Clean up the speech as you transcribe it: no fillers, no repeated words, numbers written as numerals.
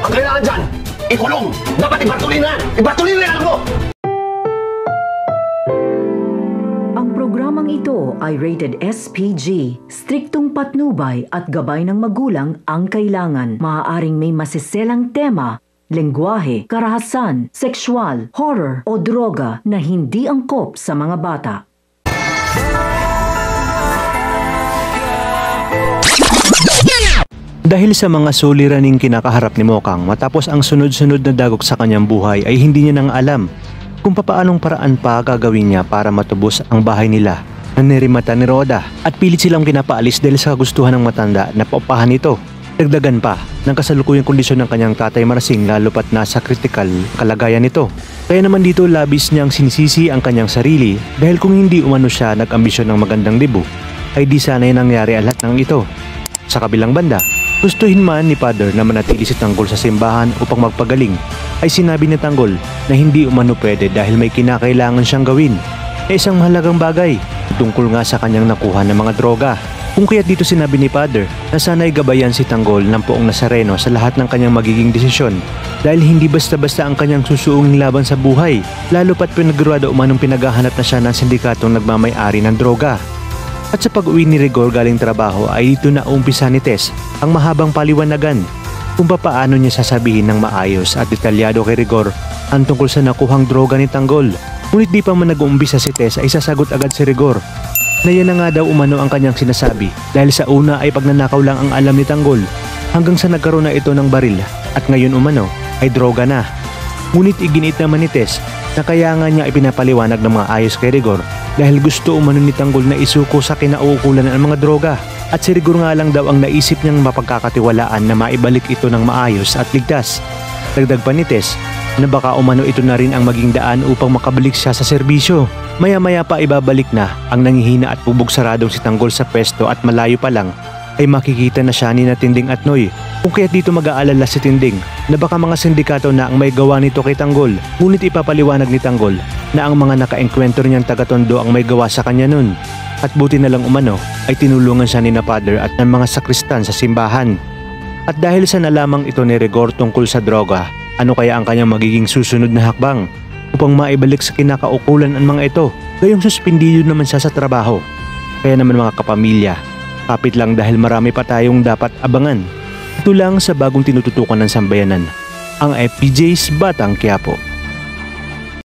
Ang kailangan dyan, ikulong. Dapat ibartulin na. Ibartulin na yung anak mo. Ang programang ito ay rated SPG. Striktong patnubay at gabay ng magulang ang kailangan. Maaaring may masiselang tema, lengguwahe, karahasan, sexual, horror o droga na hindi angkop sa mga bata. Dahil sa mga suliraning kinakaharap ni Mokang matapos ang sunod-sunod na dagok sa kanyang buhay ay hindi niya nang alam kung papaanong paraan pa gagawin niya para matubos ang bahay nila na nirimata ni Rhoda at pilit silang pinapaalis dahil sa kagustuhan ng matanda na paupahan ito. Dagdagan pa ng kasalukuyang kondisyon ng kanyang tatay Marsing lalo pat nasa kritikal kalagayan nito. Kaya naman dito labis niyang sinisisi ang kanyang sarili dahil kung hindi umano siya nag-ambisyon ng magandang libo ay di sana'y nangyari ang lahat ng ito. Sa kabilang banda, gustuhin man ni Father na manatili si Tanggol sa simbahan upang magpagaling, ay sinabi ni Tanggol na hindi umano pwede dahil may kinakailangan siyang gawin na isang mahalagang bagay tungkol nga sa kanyang nakuha ng mga droga. Kung kaya't dito sinabi ni Father na sana'y gabayan si Tanggol ng Poong Nazareno sa lahat ng kanyang magiging desisyon dahil hindi basta-basta ang kanyang susuunging laban sa buhay, lalo pat pinagruwada umanong pinaghahanap na siya ng sindikatong nagmamay-ari ng droga. At sa pag-uwi ni Rigor galing trabaho ay dito na umpisa ni Tess ang mahabang paliwanagan kung paano niya sasabihin ng maayos at detalyado kay Rigor ang tungkol sa nakuhang droga ni Tanggol. Ngunit di pa man nag-uumpisa si Tess ay sasagot agad si Rigor na yan na nga daw umano ang kanyang sinasabi dahil sa una ay pagnanakaw lang ang alam ni Tanggol hanggang sa nagkaroon na ito ng baril at ngayon umano ay droga na. Ngunit iginit naman ni Tess na kaya nga niya ipinapaliwanag ng mga ayos kay Rigor dahil gusto umano ni Tanggol na isuko sa kinauukulan ang mga droga at si Rigor nga lang daw ang naisip niyang mapagkakatiwalaan na maibalik ito ng maayos at ligtas. Dagdag pa ni Tess na baka umano ito na rin ang maging daan upang makabalik siya sa serbisyo. Maya-maya pa ibabalik na ang nangihina at bubog saradong si Tanggol sa pwesto at malayo pa lang ay makikita na siya ni na Tinding at Noy. Kung kaya't dito mag-aalala si Tinding na baka mga sindikato na ang may gawa nito kay Tanggol, ngunit ipapaliwanag ni Tanggol na ang mga naka-enkwentro niyang taga-Tondo ang may gawa sa kanya nun. At buti na lang umano ay tinulungan siya ni na Father at ng mga sakristan sa simbahan. At dahil sa nalamang ito ni Rigor tungkol sa droga, ano kaya ang kanyang magiging susunod na hakbang upang maibalik sa kinakaukulan ang mga ito, gayong suspindido naman siya sa trabaho. Kaya naman mga kapamilya, kapit lang dahil marami pa tayong dapat abangan. Ito lang sa bagong tinututukan ng sambayanan, ang FPJ's Batang Quiapo.